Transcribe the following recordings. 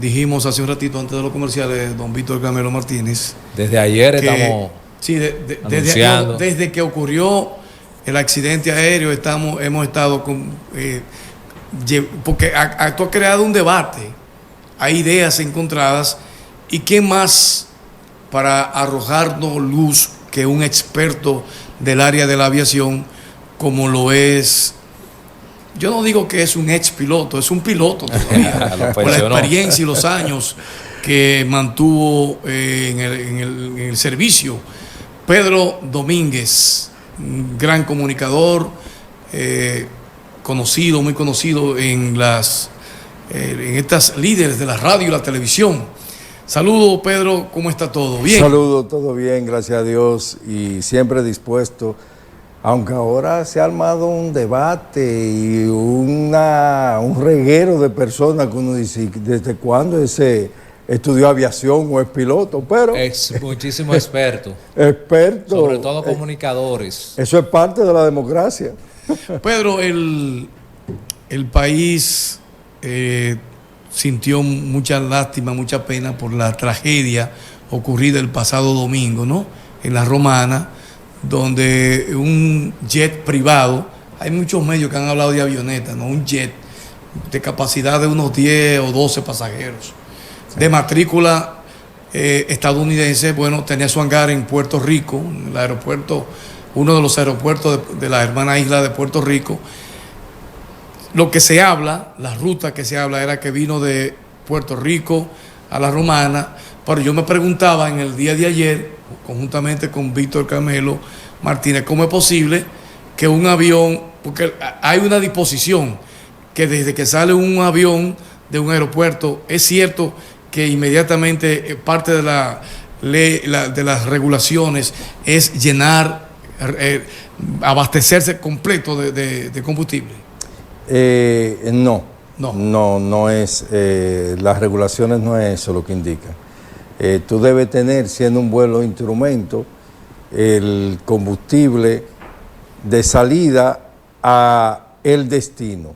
dijimos hace un ratito antes de los comerciales, don Víctor Carmelo Martínez. Desde ayer estamos anunciando. Desde que ocurrió el accidente aéreo hemos estado con... porque esto ha creado un debate, hay ideas encontradas, y ¿quién más para arrojarnos luz que un experto del área de la aviación como lo es? Yo no digo que es un ex piloto, es un piloto todavía, por la experiencia y los años que mantuvo en el servicio. Pedro Domínguez, un gran comunicador, muy conocido en estas líderes de la radio y la televisión. Saludos, Pedro, ¿cómo está todo? ¿Bien? Saludos, todo bien, gracias a Dios, y siempre dispuesto, aunque ahora se ha armado un debate y un reguero de personas que uno dice, ¿desde cuándo ese estudió aviación o es piloto? Pero muchísimos expertos. Expertos. Sobre todo comunicadores. Eso es parte de la democracia. Pedro, el país sintió mucha lástima, mucha pena por la tragedia ocurrida el pasado domingo, ¿no? En La Romana, donde un jet privado, hay muchos medios que han hablado de avioneta, ¿no? Un jet de capacidad de unos 10 o 12 pasajeros, de matrícula estadounidense, bueno, tenía su hangar en Puerto Rico, en el aeropuerto, uno de los aeropuertos de la hermana isla de Puerto Rico. Lo que se habla, la ruta que se habla era que vino de Puerto Rico a La Romana, pero yo me preguntaba en el día de ayer, conjuntamente con Víctor Carmelo Martínez, ¿cómo es posible que un avión, porque hay una disposición que desde que sale un avión de un aeropuerto, es cierto que inmediatamente parte de de las regulaciones es llenar, abastecerse completo de combustible? No es, las regulaciones no es eso lo que indican. Tú debes tener, siendo un vuelo instrumento, el combustible de salida a el destino.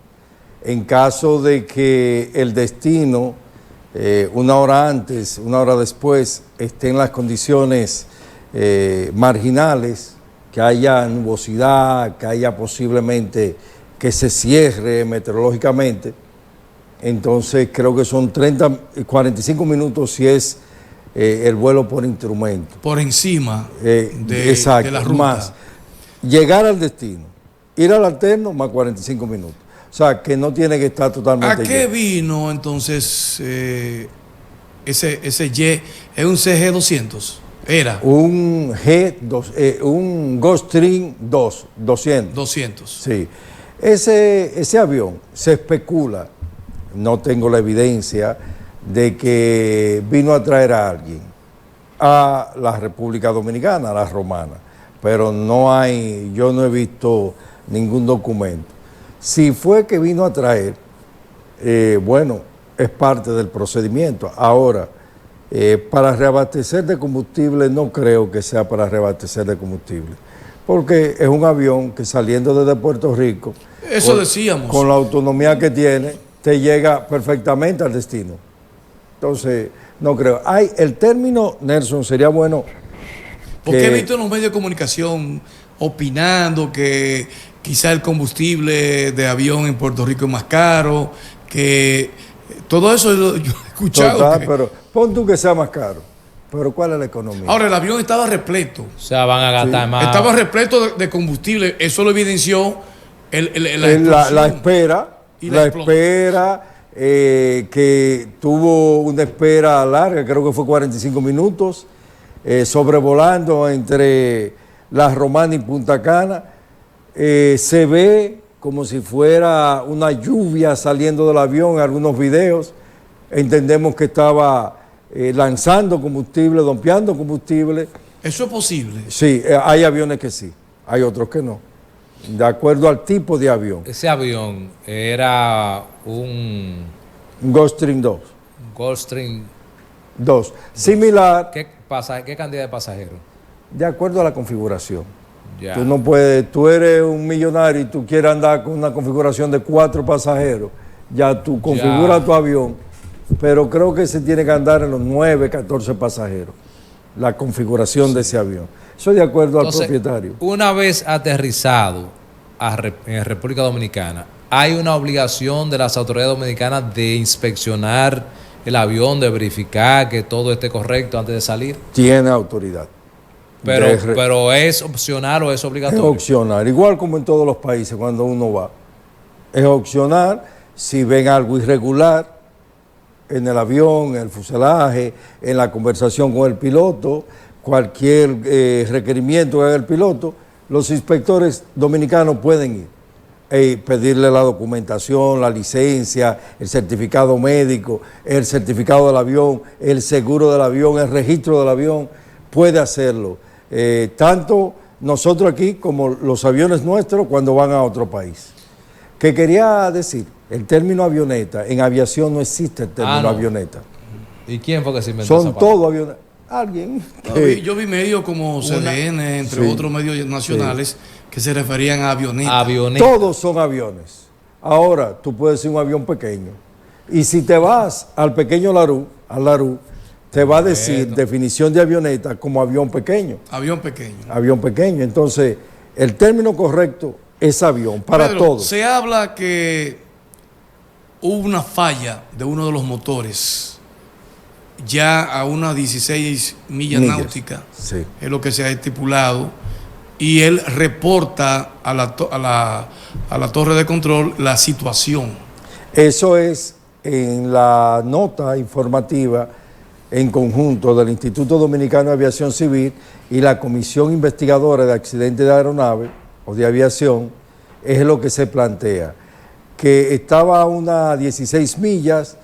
En caso de que el destino, una hora antes, una hora después, esté en las condiciones marginales, que haya nubosidad, que haya posiblemente que se cierre meteorológicamente, entonces creo que son 45 minutos si es el vuelo por instrumento. Por encima exacto, de la ruta. Más llegar al destino, ir al alterno más 45 minutos. O sea, que no tiene que estar totalmente ¿A qué lleno. vino entonces ese Y? ¿Es un CG-200? Era. Un un Gulfstream 200. 200. Sí. Ese avión se especula, no tengo la evidencia, de que vino a traer a alguien a la República Dominicana, a La Romana, pero yo no he visto ningún documento. Si fue que vino a traer, bueno, es parte del procedimiento. Ahora, para reabastecer de combustible, no creo que sea para reabastecer de combustible, porque es un avión que saliendo desde Puerto Rico, eso decíamos, con la autonomía que tiene, te llega perfectamente al destino. Entonces, no creo. El término, Nelson, sería bueno. Porque he visto en los medios de comunicación opinando que quizá el combustible de avión en Puerto Rico es más caro, que todo eso yo he escuchado. Total, pero pon tú que sea más caro. Pero ¿cuál es la economía? Ahora, el avión estaba repleto. O sea, van a gastar más. Estaba repleto de combustible. Eso lo evidenció la espera. Que tuvo una espera larga, creo que fue 45 minutos, sobrevolando entre La Romana y Punta Cana. Se ve como si fuera una lluvia saliendo del avión en algunos videos. Entendemos que estaba lanzando combustible, dompeando combustible. ¿Eso es posible? Sí, hay aviones que sí, hay otros que no, de acuerdo al tipo de avión. Ese avión era un Gulfstream 2. Gulfstream 2. Similar. ¿Qué cantidad de pasajeros? De acuerdo a la configuración. Ya. Tú no puedes, tú eres un millonario y tú quieres andar con una configuración de 4 pasajeros. Ya tú configuras tu avión pero creo que se tiene que andar en los 9, 14 pasajeros, la configuración de ese avión. Eso de acuerdo al propietario. Una vez aterrizado en República Dominicana, ¿hay una obligación de las autoridades dominicanas de inspeccionar el avión, de verificar que todo esté correcto antes de salir? Tiene autoridad. Pero ¿es opcional o es obligatorio? Es opcional, igual como en todos los países cuando uno va. Es opcional si ven algo irregular en el avión, en el fuselaje, en la conversación con el piloto, cualquier requerimiento que haga el piloto, los inspectores dominicanos pueden ir pedirle la documentación, la licencia, el certificado médico, el certificado del avión, el seguro del avión, el registro del avión, puede hacerlo. Tanto nosotros aquí como los aviones nuestros cuando van a otro país. ¿Qué quería decir? El término avioneta, en aviación no existe el término avioneta. ¿Y quién fue que se inventó esa Son palabra? todos avionetas. Alguien. Yo vi medios como CDN, entre otros medios nacionales, que se referían a avioneta. Todos son aviones. Ahora, tú puedes ser un avión pequeño. Y si te vas al pequeño Larú, te va a decir definición de avioneta como avión pequeño. Avión pequeño. Avión pequeño. Entonces, el término correcto es avión, para Pedro, todos. Se habla que hubo una falla de uno de los motores ya a unas 16 millas náuticas, sí. Es lo que se ha estipulado, y él reporta a la torre de control la situación. Eso es en la nota informativa en conjunto del Instituto Dominicano de Aviación Civil y la Comisión Investigadora de Accidentes de Aeronave o de Aviación, es lo que se plantea, que estaba a unas 16 millas,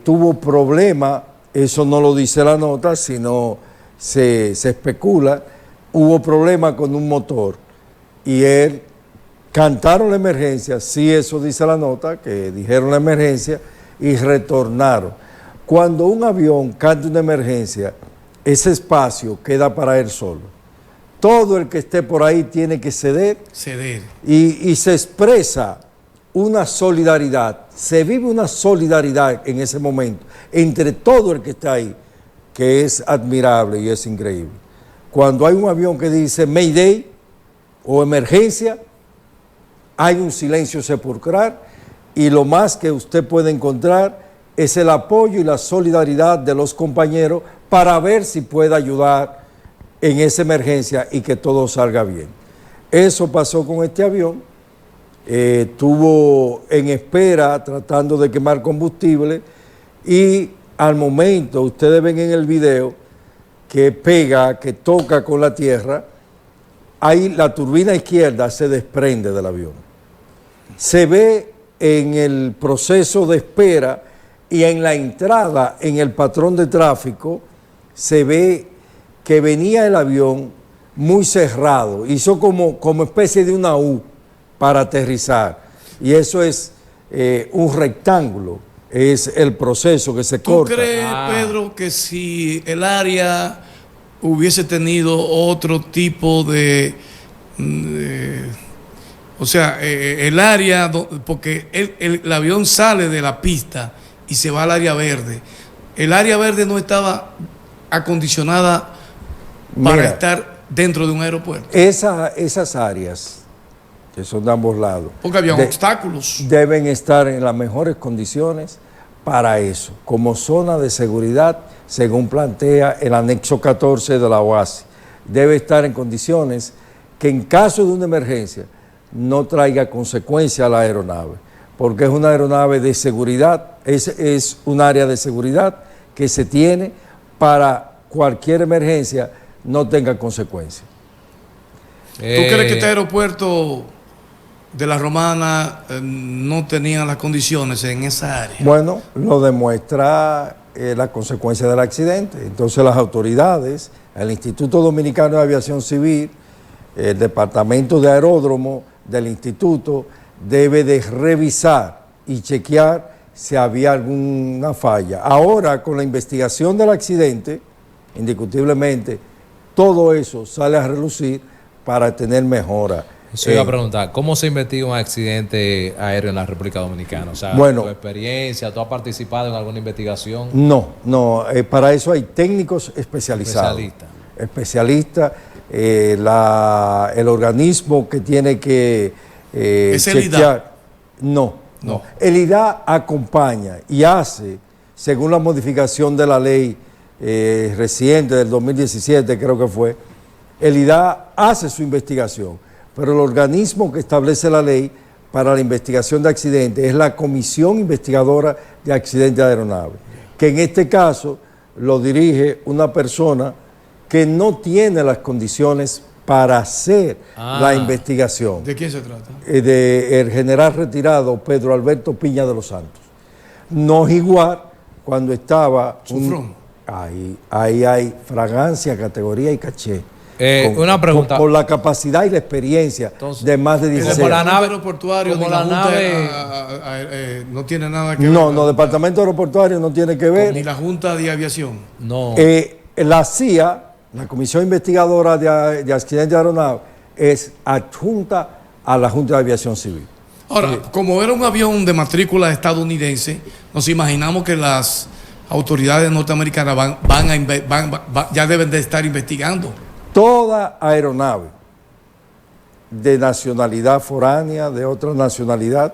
tuvo problema, eso no lo dice la nota, sino se especula, hubo problema con un motor y él cantaron la emergencia, sí, eso dice la nota, que dijeron la emergencia y retornaron. Cuando un avión canta una emergencia, ese espacio queda para él solo. Todo el que esté por ahí tiene que ceder. Y se expresa una solidaridad, se vive una solidaridad en ese momento entre todo el que está ahí, que es admirable y es increíble. Cuando hay un avión que dice Mayday o emergencia, hay un silencio sepulcral y lo más que usted puede encontrar es el apoyo y la solidaridad de los compañeros para ver si puede ayudar en esa emergencia y que todo salga bien. Eso pasó con este avión, estuvo en espera tratando de quemar combustible y al momento, ustedes ven en el video que pega, que toca con la tierra, ahí la turbina izquierda se desprende del avión. Se ve en el proceso de espera y en la entrada en el patrón de tráfico, se ve que venía el avión muy cerrado, hizo como especie de una U para aterrizar, y eso es un rectángulo, es el proceso que se corta. ¿Tú crees, Pedro, que si el área hubiese tenido otro tipo de o sea, el área, porque el avión sale de la pista y se va al área verde, el área verde no estaba acondicionada para estar dentro de un aeropuerto? Esas áreas que son de ambos lados, porque había obstáculos, deben estar en las mejores condiciones para eso, como zona de seguridad, según plantea el anexo 14 de la OASI. Debe estar en condiciones que en caso de una emergencia no traiga consecuencia a la aeronave, porque es una aeronave de seguridad, es un área de seguridad que se tiene para cualquier emergencia no tenga consecuencias. ¿Tú crees que este aeropuerto de La Romana no tenía las condiciones en esa área? Bueno, lo demuestra la consecuencia del accidente. Entonces las autoridades, el Instituto Dominicano de Aviación Civil, el Departamento de Aeródromo del Instituto, debe de revisar y chequear si había alguna falla. Ahora, con la investigación del accidente, indiscutiblemente, todo eso sale a relucir para tener mejora Eso iba a preguntar, ¿cómo se investiga un accidente aéreo en la República Dominicana? O sea, Bueno, tu experiencia, ¿tú has participado en alguna investigación? No, para eso hay técnicos especializados. Especialistas. El organismo que tiene que ¿Es el IDA? No. El IDA acompaña y hace, según la modificación de la ley reciente del 2017, creo que fue, el IDA hace su investigación, pero el organismo que establece la ley para la investigación de accidentes es la Comisión Investigadora de Accidentes de Aeronaves, que en este caso lo dirige una persona que no tiene las condiciones para hacer la investigación. ¿De quién se trata? El general retirado Pedro Alberto Piña de los Santos. No es igual cuando estaba... Ahí hay fragancia, categoría y caché. Una pregunta. Por la capacidad y la experiencia. Entonces, de más de 16 años. La nave aeroportuario como la nave no tiene nada que ver. No, departamento aeroportuario no tiene que ver. Ni la Junta de Aviación. No. La CIA, la Comisión Investigadora de Accidentes de Aeronaves, es adjunta a la Junta de Aviación Civil. Ahora, como era un avión de matrícula estadounidense, nos imaginamos que las autoridades norteamericanas ya deben de estar investigando. Toda aeronave de nacionalidad foránea, de otra nacionalidad,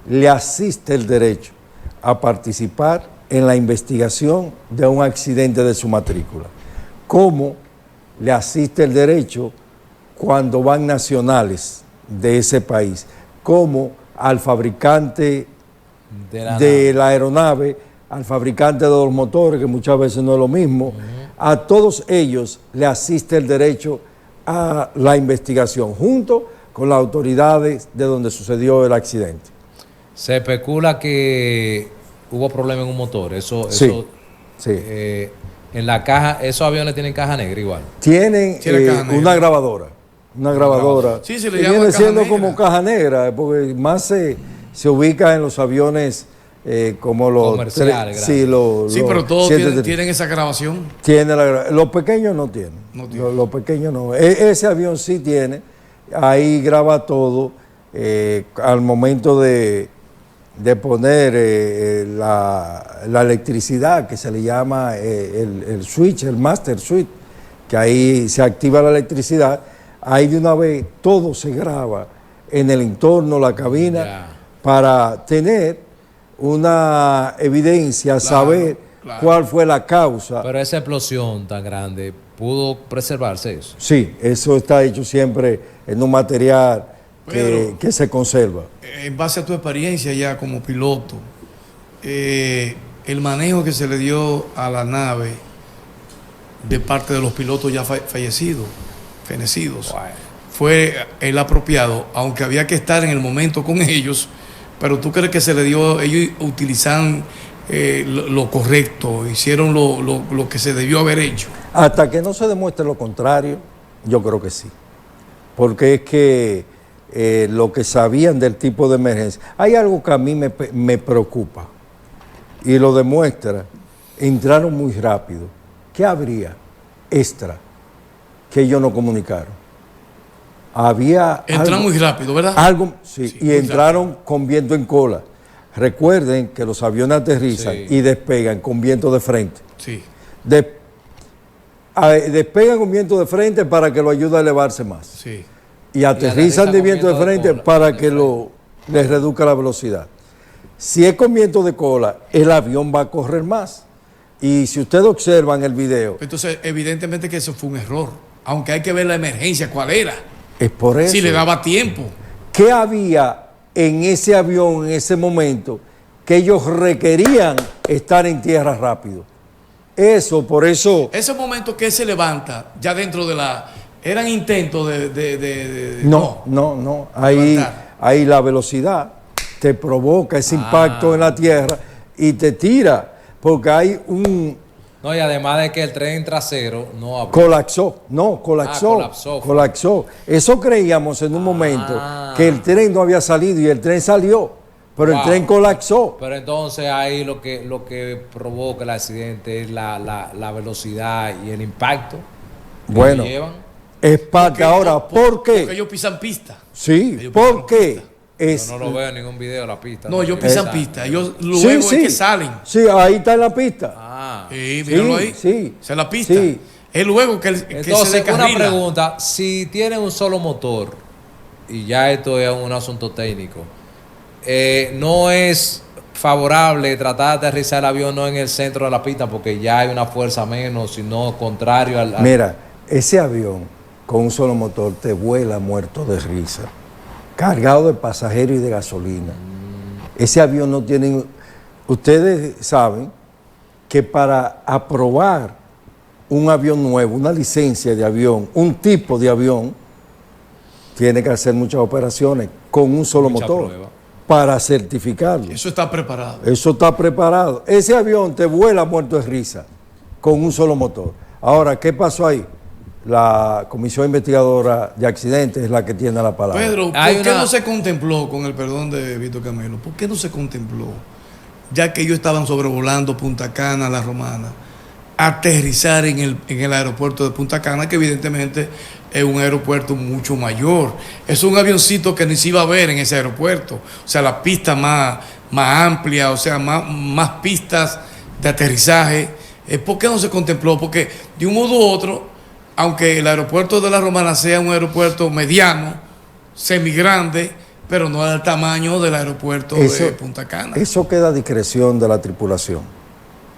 le asiste el derecho a participar en la investigación de un accidente de su matrícula. ¿Cómo le asiste el derecho cuando van nacionales de ese país? Como al fabricante de la aeronave, al fabricante de los motores, que muchas veces no es lo mismo, a todos ellos le asiste el derecho a la investigación, junto con las autoridades de donde sucedió el accidente. Se especula que hubo problema en un motor. Sí. En la caja, ¿esos aviones tienen caja negra igual? Tienen una grabadora. Una grabadora. Sí, se le que llama viene caja siendo negra. como caja negra, porque más se ubica en los aviones como los comerciales. Sí, pero todos tienen esa grabación. Los pequeños no tienen. Los pequeños no. Ese avión sí tiene. Ahí graba todo. Al momento de poner la electricidad, que se le llama el switch, el master switch, que ahí se activa la electricidad, ahí de una vez todo se graba en el entorno, la cabina, para tener una evidencia, saber cuál fue la causa. Pero esa explosión tan grande, ¿pudo preservarse eso? Sí, eso está hecho siempre en un material que se conserva. En base a tu experiencia ya como piloto, el manejo que se le dio a la nave de parte de los pilotos ya fenecidos, fue el apropiado, aunque había que estar en el momento con ellos, pero tú crees que se le dio, ellos utilizaron lo correcto, hicieron lo que se debió haber hecho. Hasta que no se demuestre lo contrario, yo creo que sí. Porque es que lo que sabían del tipo de emergencia. Hay algo que a mí me preocupa y lo demuestra. Entraron muy rápido. ¿Qué habría extra que ellos no comunicaron? Entraron muy rápido, ¿verdad? Sí, y entraron rápido, con viento en cola. Recuerden que los aviones aterrizan y despegan con viento de frente. Sí. Despegan con viento de frente para que lo ayude a elevarse más. Sí. Y aterrizan de viento de frente para que les reduzca la velocidad. Si es con viento de cola, el avión va a correr más. Y si ustedes observan el video... Entonces, evidentemente que eso fue un error. Aunque hay que ver la emergencia, ¿cuál era? Es por eso. Si le daba tiempo. ¿Qué había en ese avión en ese momento que ellos requerían estar en tierra rápido? Por eso... Ese momento que se levanta, ya dentro de la... ¿Eran intentos de No. Ahí la velocidad te provoca ese impacto en la tierra y te tira, porque hay un... No, y además de que el tren trasero no abrió. Colapsó. Eso creíamos en un momento, que el tren no había salido y el tren salió, pero el tren colapsó. Pero entonces ahí lo que provoca el accidente es la velocidad y el impacto que llevan. Es parte ahora. ¿Por qué? Porque ellos pisan pista. Sí, Ellos ¿por pisan qué? pista. Es, Yo no lo veo en ningún video de la pista. No, ellos pisan pista. Ellos sí, luego sí. es que salen. Sí, ahí está en la pista. Ah. Sí, míralo ahí. Sí. Esa es la pista. Sí. Es luego que se Entonces, descarrila. una pregunta. Si tiene un solo motor, y ya esto es un asunto técnico, no es favorable tratar de aterrizar el avión no en el centro de la pista porque ya hay una fuerza menos, sino contrario al... Mira, ese avión con un solo motor te vuela muerto de risa, cargado de pasajeros y de gasolina. Ese avión no tiene... Ustedes saben que para aprobar un avión nuevo, una licencia de avión, un tipo de avión, tiene que hacer muchas operaciones con un solo Mucha motor prueba. para certificarlo. Eso está preparado. Eso está preparado. Ese avión te vuela muerto de risa con un solo motor. Ahora, ¿qué pasó ahí? La Comisión Investigadora de Accidentes es la que tiene la palabra. Pedro, ¿por Hay qué una- no se contempló, con el perdón de Víctor Camelo, por qué no se contempló, ya que ellos estaban sobrevolando Punta Cana, La Romana, aterrizar en el aeropuerto de Punta Cana, que evidentemente es un aeropuerto mucho mayor? Es un avioncito que ni se iba a ver en ese aeropuerto. O sea, la pista más amplia, o sea, más pistas de aterrizaje. ¿Por qué no se contempló? Porque de un modo u otro, aunque el aeropuerto de La Romana sea un aeropuerto mediano, semigrande, pero no del tamaño del aeropuerto de Punta Cana. Eso queda a discreción de la tripulación.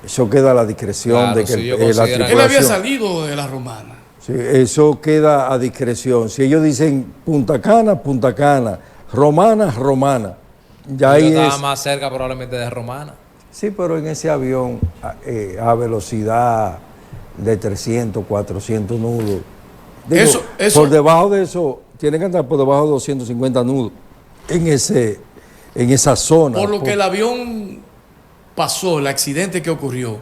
Eso queda a la discreción Claro, de que si ellos la consideran- tripulación... Él había salido de La Romana. Sí, eso queda a discreción. Si ellos dicen Punta Cana, Punta Cana, Romana, Romana. Ya ahí Yo estaba es... más cerca probablemente de Romana. Sí, pero en ese avión a velocidad de 300, 400 nudos. Digo, Eso- por debajo de eso, tienen que andar por debajo de 250 nudos en esa zona. Por lo que el avión pasó, el accidente que ocurrió,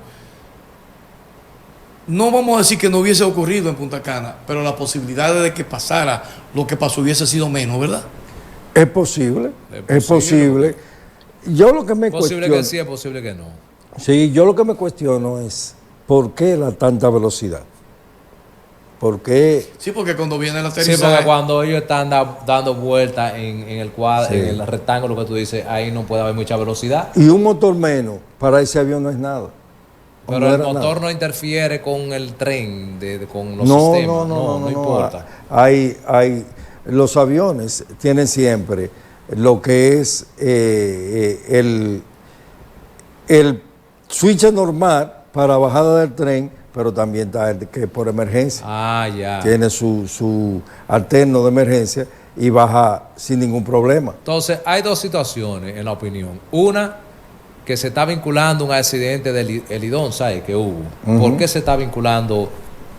no vamos a decir que no hubiese ocurrido en Punta Cana, pero la posibilidad de que pasara lo que pasó hubiese sido menos, ¿verdad? Es posible, Es es posible. Yo lo que me Posible cuestiono, que sí, es posible que no. sí, yo lo que me cuestiono es ¿por qué la tanta velocidad? ¿Por qué? Sí, porque cuando viene el Sí, aterrizaje, porque cuando ellos están dando vueltas en el cuadro, Sí. en el rectángulo que tú dices, ahí no puede haber mucha velocidad. Y un motor menos para ese avión no es nada. ¿O Pero no el era motor nada? no interfiere con el tren, con los No, sistemas. no importa. Los aviones tienen siempre lo que es el switch normal para bajada del tren, pero también está el que por emergencia. Ah, ya. Tiene su alterno de emergencia y baja sin ningún problema. Entonces, hay dos situaciones en la opinión. Una, que se está vinculando un accidente del Elidón, ¿sabes? Que hubo. ¿Por qué se está vinculando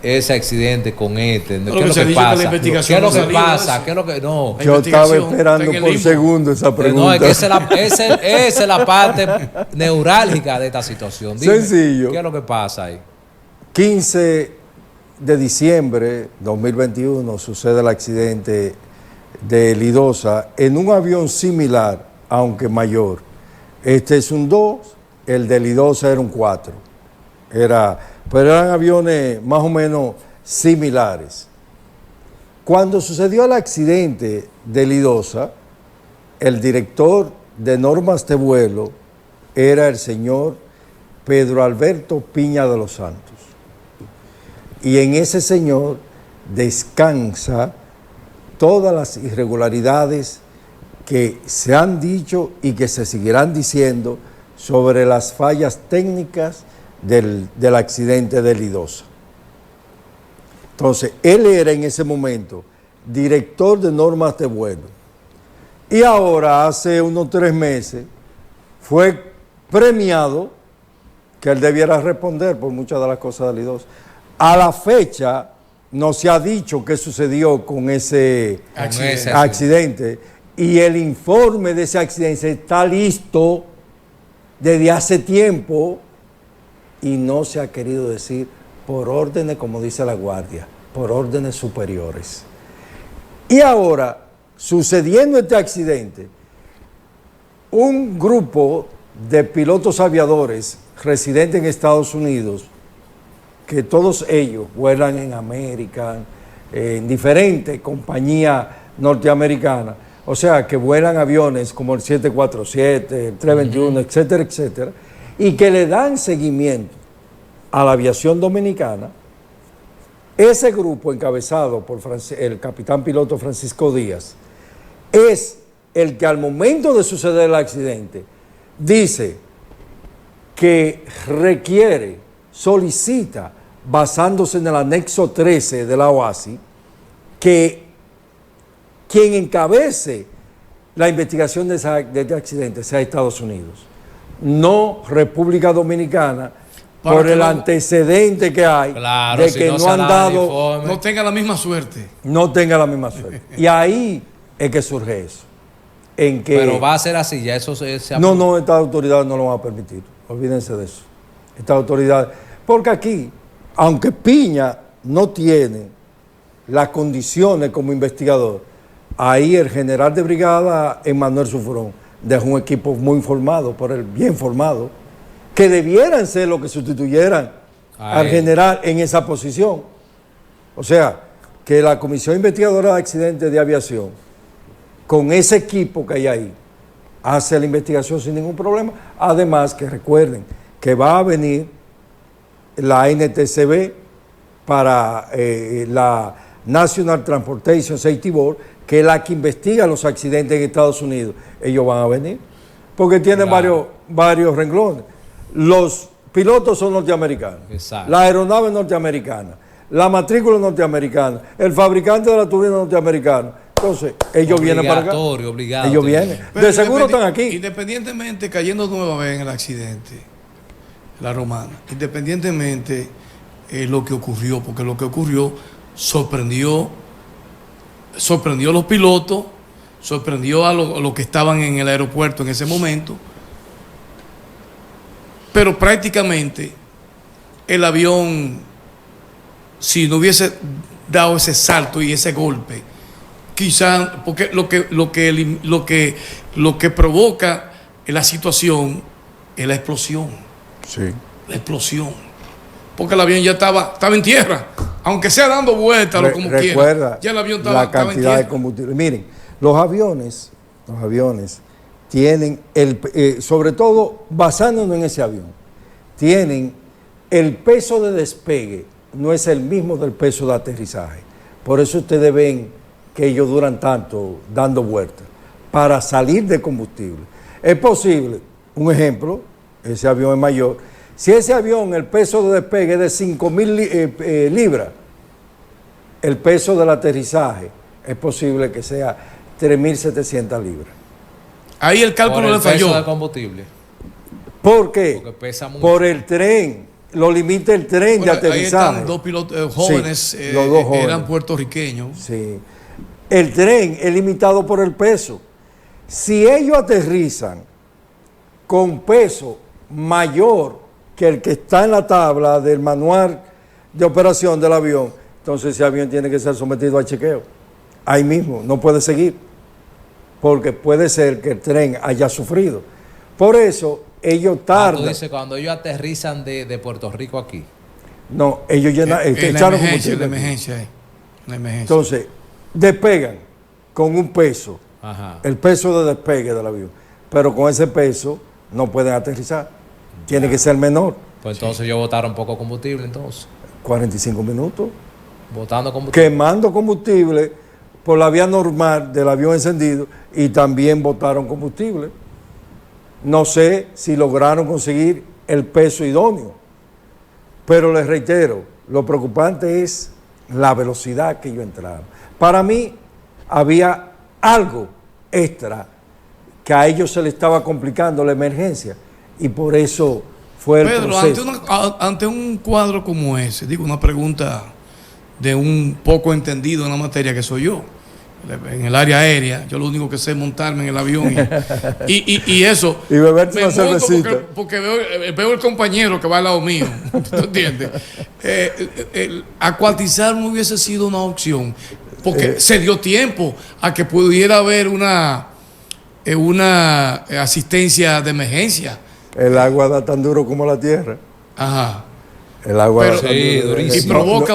ese accidente con este? ¿Qué Lo que es lo se ha que dicho que la pasa? investigación ¿Qué es lo no ha que salido de pasa? eso. ¿Qué es lo que no? La Yo estaba investigación esperando está en el por limbo. segundo esa pregunta. No, es que esa es la parte neurálgica de esta situación. Dime, Sencillo. ¿qué es lo que pasa ahí? 15 de diciembre 2021 sucede el accidente de Lidosa en un avión similar, aunque mayor. Este es un 2, el de Lidosa era un 4. Pero eran aviones más o menos similares. Cuando sucedió el accidente de Lidosa, el director de normas de vuelo era el señor Pedro Alberto Piña de los Santos. Y en ese señor descansa todas las irregularidades que se han dicho y que se seguirán diciendo sobre las fallas técnicas del accidente de Lidosa. Entonces, él era en ese momento director de normas de vuelo. Y ahora, hace unos 3 meses, fue premiado que él debiera responder por muchas de las cosas de Lidosa. A la fecha, no se ha dicho qué sucedió con ese Accidente. accidente. Y el informe de ese accidente está listo desde hace tiempo y no se ha querido decir por órdenes, como dice la Guardia, por órdenes superiores. Y ahora, sucediendo este accidente, un grupo de pilotos aviadores residentes en Estados Unidos, que todos ellos vuelan en American, en diferentes compañías norteamericanas, o sea, que vuelan aviones como el 747, el 321, etcétera, etcétera, y que le dan seguimiento a la aviación dominicana. Ese grupo encabezado por el capitán piloto Francisco Díaz es el que al momento de suceder el accidente dice que requiere, solicita, basándose en el anexo 13 de la OASI, que quien encabece la investigación de este accidente sea Estados Unidos, no República Dominicana, Para por que el no- antecedente que hay, Claro, de si que no no se han dan dado, informes. No tenga la misma suerte. no tenga la misma suerte. Y ahí es que surge eso. En que Pero va a ser así, ya eso se no, estas autoridades no lo van a permitir. Olvídense de eso. Estas autoridades. Porque aquí, aunque Piña no tiene las condiciones como investigador, ahí el general de brigada Emmanuel Sufrón dejó un equipo muy formado, por él, bien formado, que debieran ser los que sustituyeran al general en esa posición. O sea, que la Comisión Investigadora de Accidentes de Aviación, con ese equipo que hay ahí, hace la investigación sin ningún problema. Además, que recuerden que va a venir la NTSB para la National Transportation Safety Board, que es la que investiga los accidentes en Estados Unidos. Ellos van a venir, porque tienen Claro. varios renglones. Los pilotos son norteamericanos, Exacto. la aeronave es norteamericana, la matrícula es norteamericana, el fabricante de la turbina es norteamericano. Entonces, ellos vienen para acá. Obligado. Ellos vienen. Pero De seguro están aquí. Independientemente, cayendo nueva vez en el accidente, la Romana, independientemente lo que ocurrió, porque lo que ocurrió sorprendió a los pilotos, sorprendió a los que estaban en el aeropuerto en ese momento, pero prácticamente el avión, si no hubiese dado ese salto y ese golpe, quizá, porque lo que provoca la situación es la explosión. Sí. La explosión. Porque el avión ya estaba en tierra. Aunque sea dando vueltas o como quiera. Recuerda Ya el avión la estaba en cantidad de tierra. combustible. Miren, los aviones tienen, sobre todo basándonos en ese avión, tienen el peso de despegue, no es el mismo del peso de aterrizaje. Por eso ustedes ven que ellos duran tanto dando vueltas, para salir de combustible. Es posible, un ejemplo, ese avión es mayor, si ese avión, el peso de despegue es de 5.000 libras, el peso del aterrizaje es posible que sea 3.700 libras. Ahí el cálculo le de falló. combustible. ¿Por qué? Porque pesa mucho. Por el tren, lo limita el tren Bueno, de aterrizaje. ahí están dos pilotos jóvenes, Sí, los dos jóvenes. eran puertorriqueños. Sí. El tren es limitado por el peso. Si ellos aterrizan con peso mayor que el que está en la tabla del manual de operación del avión, entonces ese avión tiene que ser sometido a chequeo. Ahí mismo, no puede seguir, porque puede ser que el tren haya sufrido. Por eso ellos Tú tardan. dices, cuando ellos aterrizan de Puerto Rico aquí. No, ellos llenan, En la echaron emergencia, en combustible la aquí. emergencia. En la emergencia. Entonces, despegan con un peso, Ajá. el peso de despegue del avión, pero con ese peso no pueden aterrizar. Tiene que ser menor, Pues entonces ellos botaron poco combustible, entonces. 45 minutos, Botando combustible. quemando combustible por la vía normal del avión encendido y también botaron combustible. No sé si lograron conseguir el peso idóneo, pero les reitero, lo preocupante es la velocidad que ellos entraron. Para mí había algo extra que a ellos se les estaba complicando la emergencia y por eso fue el Pedro, proceso. ante un cuadro como ese, digo, una pregunta de un poco entendido en la materia que soy yo, en el área aérea, yo lo único que sé es montarme en el avión y eso. Y beberte me una monto cervecita. porque veo el compañero que va al lado mío, ¿tú entiendes? Acuatizar no hubiese sido una opción, porque se dio tiempo a que pudiera haber una asistencia de emergencia. El agua da tan duro como la tierra. Ajá. El agua Pero- Sí, no- durísimo. Y provoca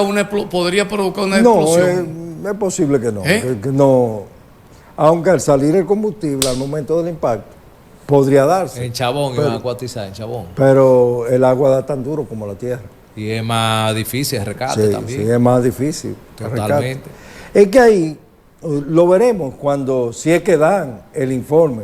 podría provocar una No, explosión. es posible que no, ¿Eh? que no. Aunque al salir el combustible al momento del impacto podría darse, En Chabón Pero- iban a cuatizar, en Chabón. pero el agua da tan duro como la tierra. Y es más difícil el rescate Sí, también. sí, es más difícil. el Totalmente. rescate. Es que ahí lo veremos cuando, si es que dan el informe.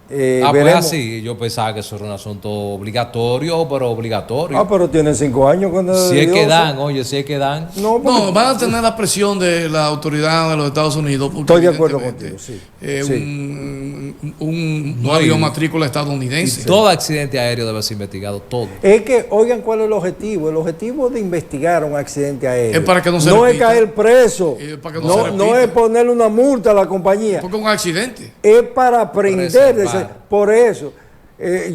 Pues veremos. así, yo pensaba que eso era un asunto obligatorio, pero obligatorio. Ah, pero tienen 5 años cuando si es que Dios. dan, oye, si es que dan. No, porque- No, van a tener la presión de la autoridad de los Estados Unidos. Porque Estoy de acuerdo evidentemente, contigo, sí. Sí. Un No, avión y- matrícula estadounidense. Todo accidente aéreo debe ser investigado, todo. Es que, oigan, ¿cuál es el objetivo? El objetivo de investigar un accidente aéreo Es para que no se es repita. caer preso, Para que no se no repita. es ponerle una multa a la compañía, Porque es un accidente. es para aprender. Preservar. Por eso,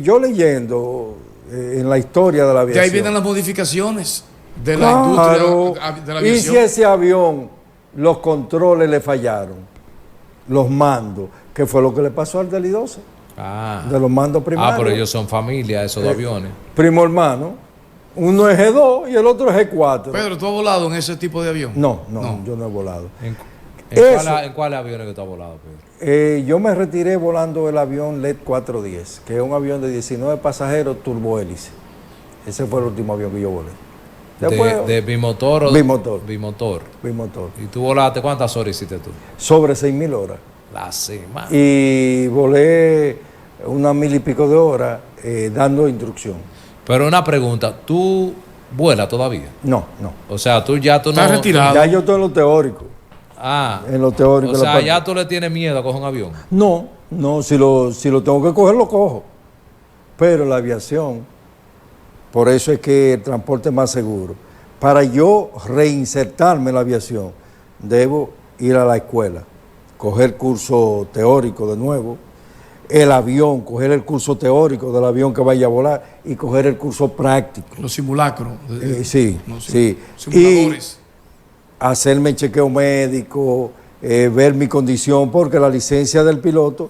yo leyendo en la historia de la De aviación. ahí vienen las modificaciones de la Claro. industria de la Y si aviación. ese avión, los controles le fallaron, los mandos, que fue lo que le pasó al del I-12, Ah, de los mandos primarios. pero ellos son familia, esos de aviones. Primo hermano, uno es G2 y el otro es G4. Pedro, ¿tú has volado en ese tipo de avión? No, yo no he volado. ¿En, Eso. en cuáles aviones que tú has volado, Pedro? Yo me retiré volando el avión LED 410, que es un avión de 19 pasajeros turbohélice. Ese fue el último avión que yo volé. Después, ¿De bimotor o Bimotor. Bimotor. bimotor. ¿Y tú volaste cuántas horas hiciste tú? Sobre 6.000 horas. La semana. Y volé unas 1.000 y pico de horas dando instrucción. Pero una pregunta, ¿tú vuelas todavía? No. O sea, tú no... Estás retirado. Ya yo estoy en lo teórico. Ah, En lo teórico. o en la sea, parte- ya tú le tienes miedo a coger un avión. No, si lo tengo que coger, lo cojo. Pero la aviación, por eso es que el transporte es más seguro. Para yo reinsertarme en la aviación, debo ir a la escuela, coger curso teórico de nuevo, el avión, coger el curso teórico del avión que vaya a volar y coger el curso práctico. Los simulacros. Sí, Los sí. simuladores. Hacerme chequeo médico, ver mi condición, porque la licencia del piloto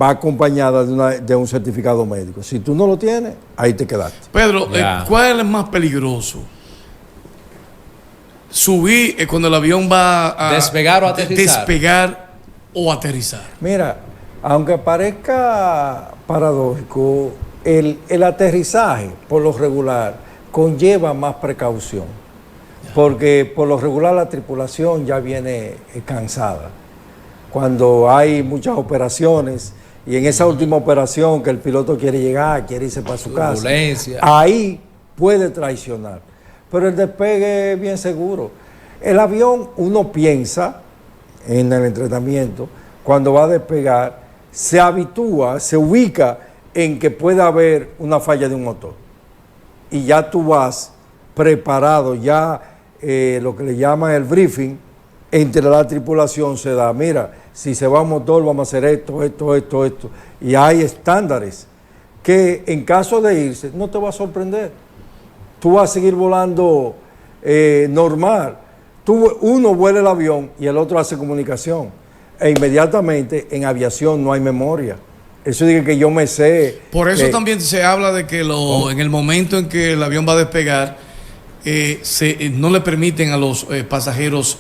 va acompañada de un certificado médico. Si tú no lo tienes, ahí te quedaste. Pedro, Ya. ¿cuál es más peligroso? Subir cuando el avión va a ¿Despegar o aterrizar? Despegar o aterrizar. Mira, aunque parezca paradójico, el aterrizaje, por lo regular, conlleva más precaución. Porque por lo regular la tripulación ya viene cansada. Cuando hay muchas operaciones y en esa última operación que el piloto quiere llegar, quiere irse para su casa, Turbulencia. ahí puede traicionar. Pero el despegue es bien seguro. El avión, uno piensa en el entrenamiento, cuando va a despegar, se habitúa, se ubica en que puede haber una falla de un motor. Y ya tú vas preparado, ya lo que le llaman el briefing, entre la tripulación se da, mira, si se va un motor vamos a hacer esto. Y hay estándares que en caso de irse no te va a sorprender. Tú vas a seguir volando normal. Uno vuela el avión y el otro hace comunicación. E inmediatamente en aviación no hay memoria. Eso dice que yo me sé. Por eso también se habla de que en el momento en que el avión va a despegar, no le permiten a los pasajeros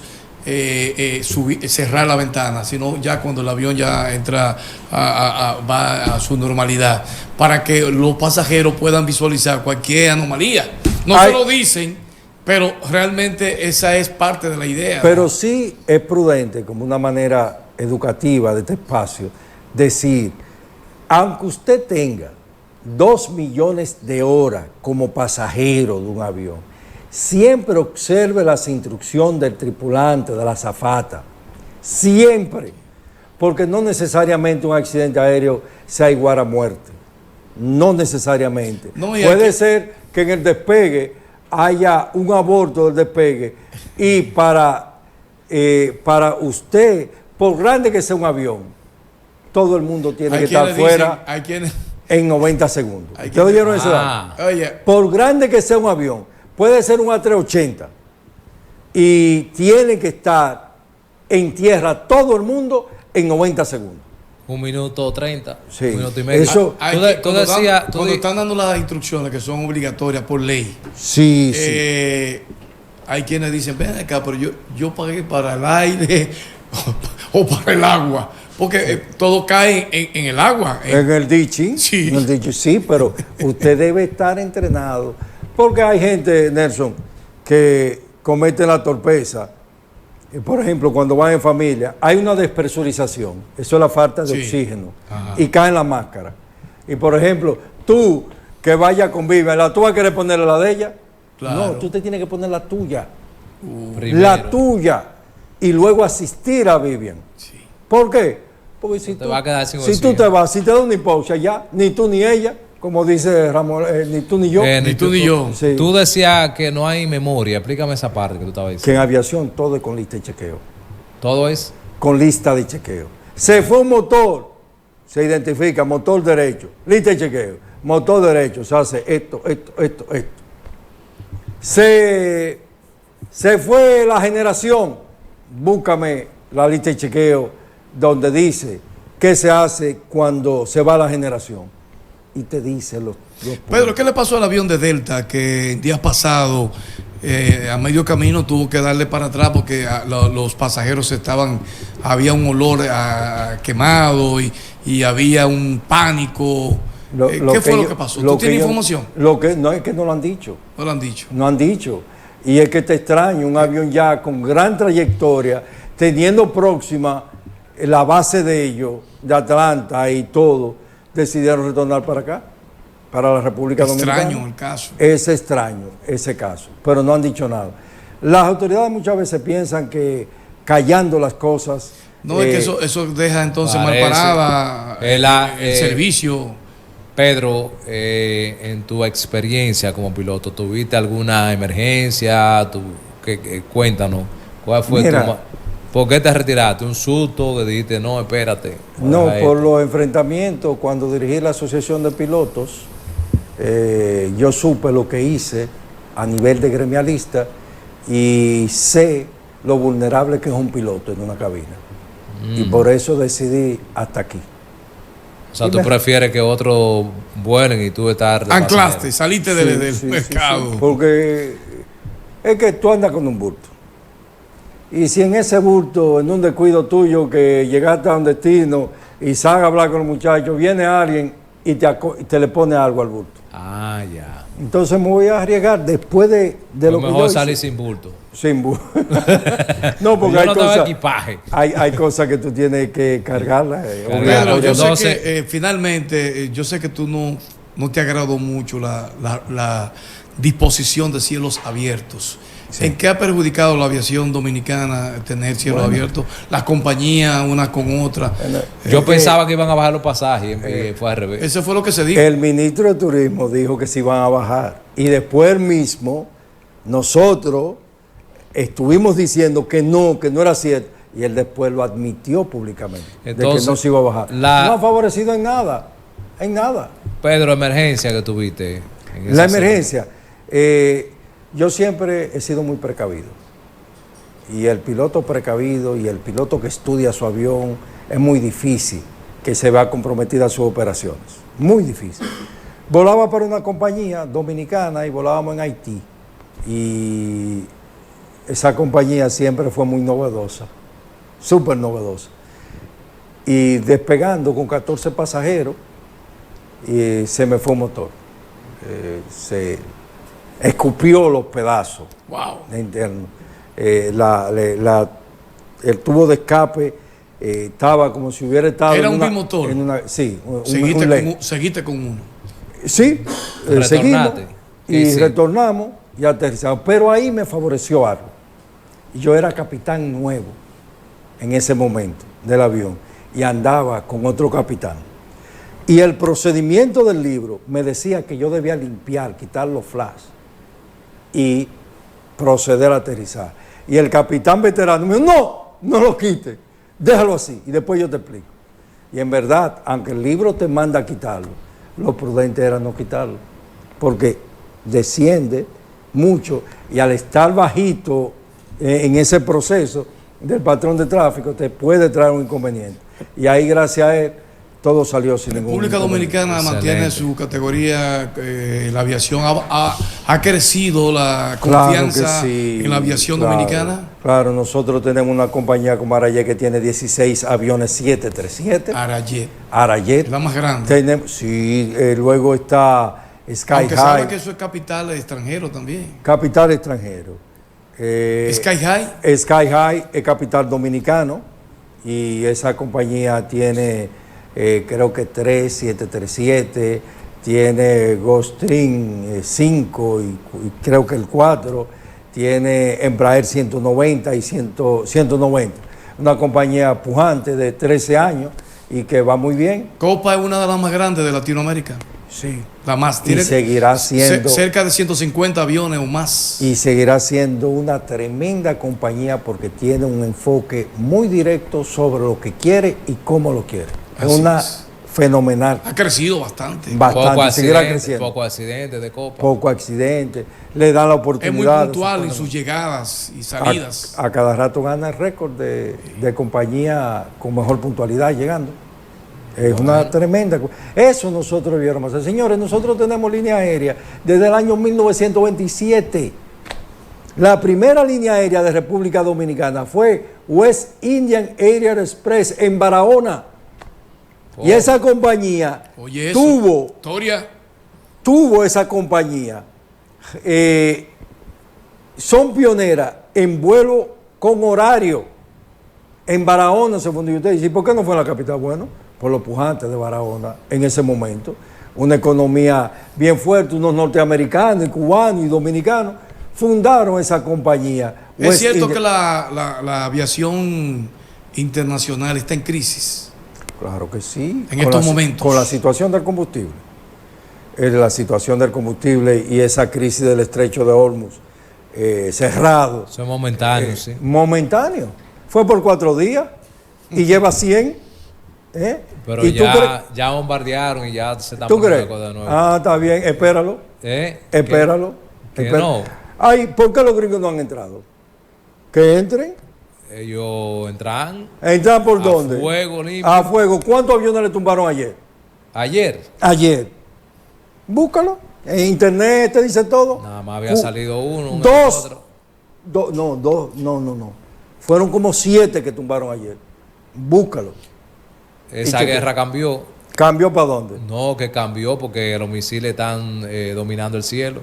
cerrar la ventana, sino ya cuando el avión ya entra va a su normalidad, para que los pasajeros puedan visualizar cualquier anomalía. No se lo dicen, pero realmente esa es parte de la idea. Pero sí es prudente, como una manera educativa de este espacio, decir, aunque usted tenga 2 millones de horas como pasajero de un avión, siempre observe las instrucciones del tripulante, de la azafata. Siempre. Porque no necesariamente un accidente aéreo sea igual a muerte. No necesariamente. No, y puede aquí- ser que en el despegue haya un aborto del despegue y para usted, por grande que sea un avión, todo el mundo tiene que estar fuera hay quienes, en 90 segundos. Hay ¿Ustedes oyeron ese Ah. dato? oye, Por grande que sea un avión, puede ser un A380 y tiene que estar en tierra todo el mundo en 90 segundos. 1 minuto 30, Sí. 1 minuto y medio. Eso- Tú decías... Cuando están dando las instrucciones que son obligatorias por ley, Sí, sí. hay quienes dicen, ven acá, pero yo pagué para el aire o para el agua. Porque todo cae en el agua. En el ditching. Sí. En el ditching, sí, pero usted debe estar entrenado. Porque hay gente, Nelson, que comete la torpeza. Por ejemplo, cuando van en familia, hay una despresurización. Eso es la falta de Sí. oxígeno. Ajá. Y cae en la máscara. Y por ejemplo, tú que vayas con Vivian, ¿la tú vas a querer ponerle la de ella? Claro. No, tú te tienes que poner la tuya. primero. La tuya. Y luego asistir a Vivian. Sí. ¿Por qué? Porque si Te tú, va a quedar sin si tú oxígeno. te vas, si te da una hipoxia ya, ni tú ni ella, como dice Ramón, ni tú ni yo. Ni tú ni yo. Sí. Tú decías que no hay memoria. Explícame esa parte que tú estabas Que diciendo. en aviación todo es con lista de chequeo. Todo es... Con lista de chequeo. Se fue un motor, se identifica, motor derecho, lista de chequeo, motor derecho, se hace esto. Se fue la generación, búscame la lista de chequeo donde dice qué se hace cuando se va la generación. Y te dice los Pedro, ¿qué le pasó al avión de Delta que el día pasado a medio camino tuvo que darle para atrás porque los pasajeros había un olor a quemado y había un pánico? ¿Qué fue lo que pasó? ¿Tú tienes información? No es que no lo han dicho. No lo han dicho. No han dicho. Y es que te extraño, un avión ya con gran trayectoria, teniendo próxima la base de ellos, de Atlanta y todo, decidieron retornar para acá, para la República Dominicana. Extraño el caso. Es extraño ese caso, pero no han dicho nada. Las autoridades muchas veces piensan que callando las cosas... No, es que eso deja entonces mal parece. parada el servicio. Pedro, en tu experiencia como piloto, ¿tuviste alguna emergencia? Cuéntanos, ¿cuál fue Mira, ¿por qué te retiraste? ¿Un susto que dijiste, no, espérate? No, deja por esto"? los enfrentamientos, cuando dirigí la Asociación de Pilotos, yo supe lo que hice a nivel de gremialista y sé lo vulnerable que es un piloto en una cabina. Y por eso decidí hasta aquí. O sea, tú prefieres que otros vuelen y tú estar de Anclaste, pasajero. saliste Sí, del sí, mercado. sí, porque es que tú andas con un bulto. Y si en ese bulto, en un descuido tuyo, que llegaste a un destino y sabes hablar con los muchachos, viene alguien y te le pone algo al bulto. Ah, ya. Entonces me voy a arriesgar después de Pues lo que mejor yo salir hice. sin bulto. Sin bulto. No, porque Yo hay no tengo cosas, equipaje. hay cosas que tú tienes que cargarlas. Cargar. Pedro, yo sé Entonces- que finalmente, yo sé que tú no te agradó mucho la disposición de cielos abiertos. Sí. ¿En qué ha perjudicado la aviación dominicana tener cielos abiertos? Las compañías, una con otra. Yo pensaba que iban a bajar los pasajes y fue al revés. Eso fue lo que se dijo. El ministro de Turismo dijo que se iban a bajar. Y después él mismo, nosotros estuvimos diciendo que no era cierto. Y él después lo admitió públicamente. Entonces, de que no se iba a bajar. No ha favorecido en nada. En nada. Pedro, emergencia que tuviste. en La esa emergencia. Yo siempre he sido muy precavido. Y el piloto precavido y el piloto que estudia su avión es muy difícil que se vea comprometida sus operaciones. Muy difícil. Volaba para una compañía dominicana y volábamos en Haití. Y esa compañía siempre fue muy novedosa, súper novedosa. Y despegando con 14 pasajeros, y se me fue un motor. Se escupió los pedazos Wow. internos. El tubo de escape estaba como si hubiera estado ¿Era en un una- bimotor? en una- sí, un Seguiste, ley. seguiste con uno. Sí, Retornaste. seguimos ¿Qué y hiciste? retornamos y aterrizamos. Pero ahí me favoreció algo. Yo era capitán nuevo en ese momento del avión y andaba con otro capitán. Y el procedimiento del libro me decía que yo debía limpiar, quitar los flash y proceder a aterrizar. Y el capitán veterano me dijo, no lo quite, déjalo así y después yo te explico. Y en verdad, aunque el libro te manda a quitarlo, lo prudente era no quitarlo, porque desciende mucho y al estar bajito en ese proceso, del patrón de tráfico, te puede traer un inconveniente. Y ahí, gracias a él, todo salió sin ningún República inconveniente. Dominicana mantiene su categoría, la aviación ha crecido la confianza Claro que sí, en la aviación claro, dominicana. Claro, nosotros tenemos una compañía como Arayet que tiene 16 aviones 737. Arayet, Arayet. la más grande. Tenemos, sí, luego está Sky Aunque sabe High, que eso es capital extranjero también. capital extranjero. Sky High. Sky High es capital dominicano y esa compañía tiene creo que 3 737, tiene Gulfstream 5 y creo que el 4, tiene Embraer 190 y 190. Una compañía pujante de 13 años y que va muy bien. Copa es una de las más grandes de Latinoamérica. Sí. La más. Y Tiene seguirá siendo. cerca de 150 aviones o más. Y seguirá siendo una tremenda compañía porque tiene un enfoque muy directo sobre lo que quiere y cómo lo quiere. Es Así una es. fenomenal. Ha crecido bastante. Bastante, seguirá creciendo. Poco accidente de Copa. Poco accidente, le dan la Es muy oportunidad. puntual en sus llegadas y salidas. A cada rato gana el récord de compañía con mejor puntualidad llegando. Es una tremenda. Eso nosotros debiéramos hacer. Señores, nosotros tenemos línea aérea desde el año 1927. La primera línea aérea de República Dominicana fue West Indian Air Express en Barahona. Y esa compañía Oye, eso. Historia. tuvo esa compañía. Son pioneras en vuelo con horario. En Barahona se fundó. Y usted dice, ¿y por qué no fue en la capital? Bueno, por los pujantes de Barahona en ese momento. Una economía bien fuerte, unos norteamericanos, y cubanos y dominicanos fundaron esa compañía. Es cierto que la aviación internacional está en crisis. Claro que sí. En estos momentos. Con la situación del combustible. La situación del combustible y esa crisis del estrecho de Hormuz cerrado. Eso es momentáneo, sí. Momentáneo. Fue por 4 días y lleva 100. Pero ¿Y ya bombardearon y ya se está ¿Tú crees? de nuevo. Ah, está bien, espéralo. Espéralo. ¿Que espéralo. no? Ay, ¿por qué los gringos no han entrado? Que entren. Ellos entran. ¿Entran por dónde? A fuego limpio. A fuego. ¿Cuántos aviones le tumbaron ayer? Ayer. Ayer. Búscalo. En internet te dice todo. Nada más había salido uno. No. Fueron como 7 que tumbaron ayer. Búscalo. Esa guerra cambió. ¿Cambió para dónde? No, que cambió porque los misiles están dominando el cielo.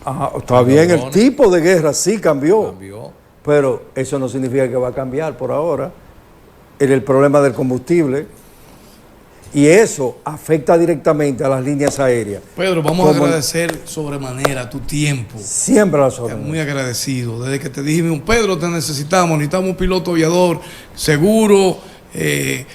Ajá, está bien, el tipo de guerra sí cambió. Cambió. Pero eso no significa que va a cambiar por ahora. El problema del combustible. Y eso afecta directamente a las líneas aéreas. Pedro, vamos a agradecer sobremanera tu tiempo. Siempre a las órdenes. Muy agradecido. Desde que te dijimos, Pedro, te necesitamos un piloto aviador seguro. Que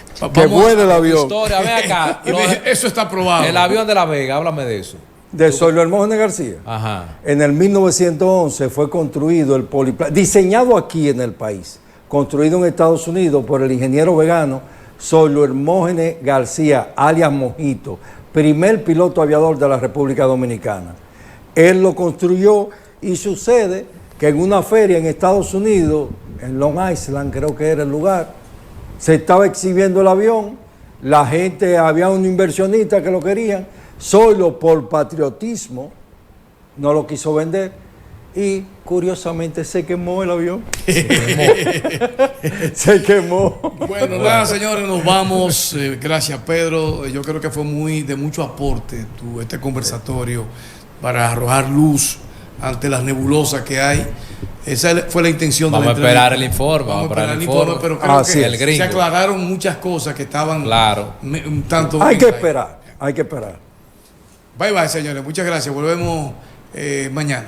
vuele el avión. Historia, ven acá. Eso está aprobado. El avión de La Vega, háblame de eso. De Zoilo Hermógenes García. Ajá. En el 1911 fue construido el poliplano, diseñado aquí en el país, construido en Estados Unidos por el ingeniero vegano Zoilo Hermógenes García, alias Mojito, primer piloto aviador de la República Dominicana. Él lo construyó y sucede que en una feria en Estados Unidos, en Long Island creo que era el lugar, se estaba exhibiendo el avión, la gente, había un inversionista que lo querían, Zoilo por patriotismo no lo quiso vender y curiosamente se quemó el avión. Se quemó. Bueno, nada, señores, nos vamos. Gracias, Pedro. Yo creo que fue de mucho aporte este conversatorio para arrojar luz ante las nebulosas que hay. Esa fue la intención de la entrevista. Vamos a esperar el informe. Vamos a esperar el informe. Pero creo que se aclararon muchas cosas que estaban un tanto... Hay que esperar. Bye, bye, señores. Muchas gracias. Volvemos mañana.